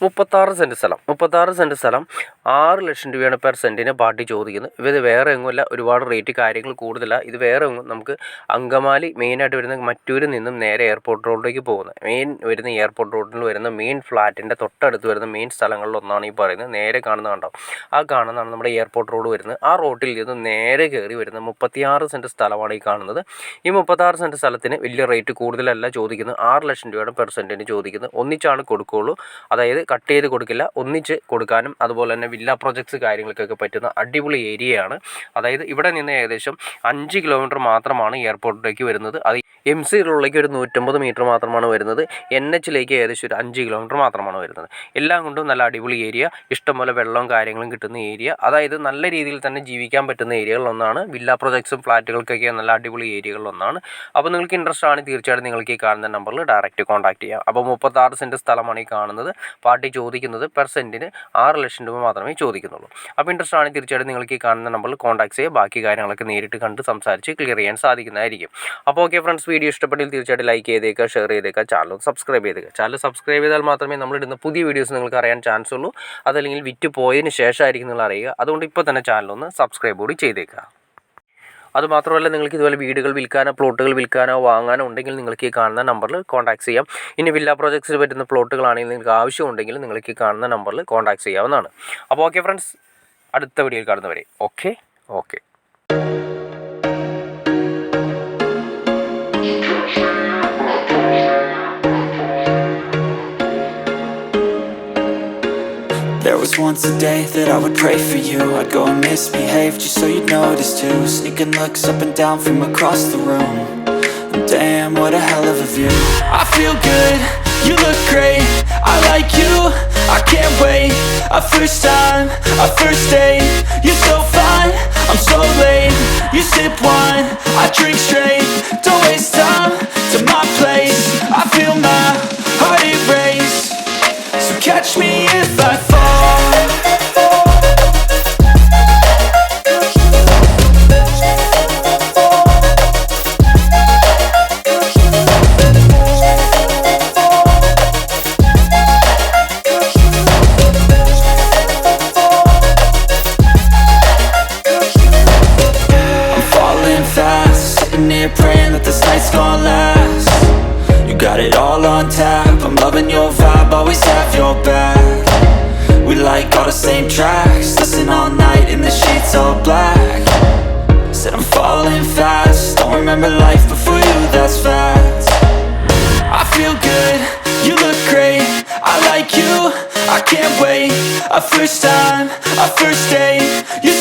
36 cent സ്ഥലം 6 ലക്ഷം രൂപയാണ് per സെൻറ്റിന് പാർട്ടി ചോദിക്കുന്നത്. ഇത് വേറെ എങ്ങുമല്ല, ഒരുപാട് റേറ്റ് കാര്യങ്ങൾ കൂടുതലല്ല. ഇത് വേറെ എങ്ങും നമുക്ക് അങ്കമാലി മെയിനായിട്ട് വരുന്ന മറ്റൂരിൽ നിന്നും നേരെ എയർപോർട്ട് റോഡിലേക്ക് പോകുന്നത്. മെയിൻ വരുന്ന എയർപോർട്ട് റോഡിൽ വരുന്ന മെയിൻ ഫ്ലാറ്റിൻ്റെ തൊട്ടടുത്ത് വരുന്ന മെയിൻ സ്ഥലങ്ങളിലൊന്നാണ് ഈ പറയുന്നത്. നേരെ കാണുന്നത് കണ്ടോ, ആ കാണുന്നതാണ് നമ്മുടെ എയർപോർട്ട് റോഡ് വരുന്നത്. ആ റോഡിൽ നിന്ന് നേരെ കയറി വരുന്ന 36 സെൻറ്റ് സ്ഥലമാണ് ഈ കാണുന്നത്. ഈ 36 സെൻറ്റ് സ്ഥലത്തിന് വലിയ റേറ്റ് കൂടുതലല്ല ചോദിക്കുന്നത്. 6 ലക്ഷം രൂപയുടെ പെർ സെൻറ്റിന് ചോദിക്കുന്നത്. ഒന്നിച്ചാണ് കൊടുക്കുകയുള്ളൂ, അതായത് കട്ട് ചെയ്ത് കൊടുക്കില്ല, ഒന്നിച്ച് കൊടുക്കാനും അതുപോലെ തന്നെ വില്ല പ്രൊജക്ട്സ് കാര്യങ്ങൾക്കൊക്കെ പറ്റുന്ന അടിപൊളി ഏരിയയാണ്. അതായത് ഇവിടെ നിന്ന് ഏകദേശം 5 കിലോമീറ്റർ മാത്രമാണ് എയർപോർട്ടിലേക്ക് വരുന്നത്. അത് MC റോഡിലേക്ക് ഒരു 150 മീറ്റർ മാത്രമാണ് വരുന്നത്. NHലേക്ക് ഏകദേശം ഒരു 5 കിലോമീറ്റർ മാത്രമാണ് വരുന്നത്. എല്ലാം കൊണ്ടും നല്ല അടിപൊളി ഏരിയ, ഇഷ്ടംപോലെ വെള്ളവും കാര്യങ്ങളും കിട്ടുന്ന ഏരിയ, അതായത് നല്ല രീതിയിൽ തന്നെ ജീവിക്കാൻ പറ്റുന്ന ഏരിയകളിലൊന്നാണ്. വില്ല പ്രൊജക്ട്സും ഫ്ലാറ്റുകൾക്കൊക്കെ നല്ല അടിപൊളി ഏരിയകളിലൊന്നാണ്. അപ്പോൾ നിങ്ങൾക്ക് ഇൻട്രസ്റ്റ് ആണ് തീർച്ചയായിട്ടും നിങ്ങൾക്ക് ഈ കാണുന്ന നമ്പറിൽ ഡയറക്റ്റ് കോൺടാക്ട് ചെയ്യാം. അപ്പോൾ 36 സെൻറ്റ് സ്ഥലമാണ് ഈ കാണുന്നത്. പാർട്ടി ചോദിക്കുന്നത് പെർ സെൻറ്റിന് 6 ലക്ഷം രൂപ മാത്രമേ ചോദിക്കുന്നുള്ളൂ. അപ്പോൾ ഇൻട്രസ്റ്റ് ആണ് തീർച്ചയായിട്ടും നിങ്ങൾക്ക് ഈ കാണുന്ന നമ്പറിൽ കോൺടാക്ട് ചെയ്യുക. ബാക്കി കാര്യങ്ങളൊക്കെ നേരിട്ട് കണ്ട് സംസാരിച്ച് ക്ലിയർ ചെയ്യാൻ സാധിക്കുന്നതായിരിക്കും. അപ്പോൾ ഓക്കെ ഫ്രണ്ട്സ്, വീഡിയോ ഇഷ്ടപ്പെട്ടാൽ തീർച്ചയായിട്ടും ലൈക്ക് ചെയ്തേക്കുക, ഷെയർ ചെയ്തേക്കുക, ചാനൽ സബ്സ്ക്രൈബ് ചെയ്തേക്കുക. ചാനൽ സബ്സ്ക്രൈബ് ചെയ്താൽ മാത്രമേ നമ്മളിടുന്ന പുതിയ വീഡിയോസ് നിങ്ങൾക്ക് അറിയാൻ ചാൻസ് ഉള്ളൂ. അതല്ലെങ്കിൽ വിറ്റ് പോയതിന് ശേഷമായിരിക്കും നിങ്ങൾ അറിയുക. അതുകൊണ്ട് ഇപ്പോൾ തന്നെ ചാനലൊന്ന് സബ്സ്ക്രൈബ് കൂടി ചെയ്തേക്കുക. അതുമാത്രമല്ല, നിങ്ങൾക്ക് ഇതുപോലെ വീടുകൾ വിൽക്കാനോ പ്ലോട്ടുകൾ വിൽക്കാനോ വാങ്ങാനോ ഉണ്ടെങ്കിൽ നിങ്ങൾക്ക് ഈ കാണുന്ന നമ്പറിൽ കോൺടാക്ട് ചെയ്യാം. ഇനി വില്ല പ്രോജക്ട്സിൽ പറ്റുന്ന പ്ലോട്ടുകളാണെങ്കിൽ നിങ്ങൾക്ക് ആവശ്യമുണ്ടെങ്കിൽ നിങ്ങൾക്ക് ഈ കാണുന്ന നമ്പറിൽ കോൺടാക്ട് ചെയ്യാവുന്നതാണ്. അപ്പോൾ ഓക്കെ ഫ്രണ്ട്സ്, അടുത്ത വീഡിയോയിൽ കാണുന്നവരെ okay. There was once a day that I would pray for you. I'd go and misbehave just so you'd notice too. Sneaking looks up and down from across the room. And damn, what a hell of a view. I feel good, you look great, I like you, I can't wait. A first time, a first date, you're so fine, I'm so late. You sip wine, I drink straight, don't waste time to my place. I feel my heart erase, so catch me if I fall. Praying that this night's gonna last. You got it all on tap, I'm loving your vibe, always have your back. We like all the same tracks, listen all night in the sheets all black. Said I'm falling fast, don't remember life before you, that's facts. I feel good, you look great, I like you, I can't wait. A first time, a first date, you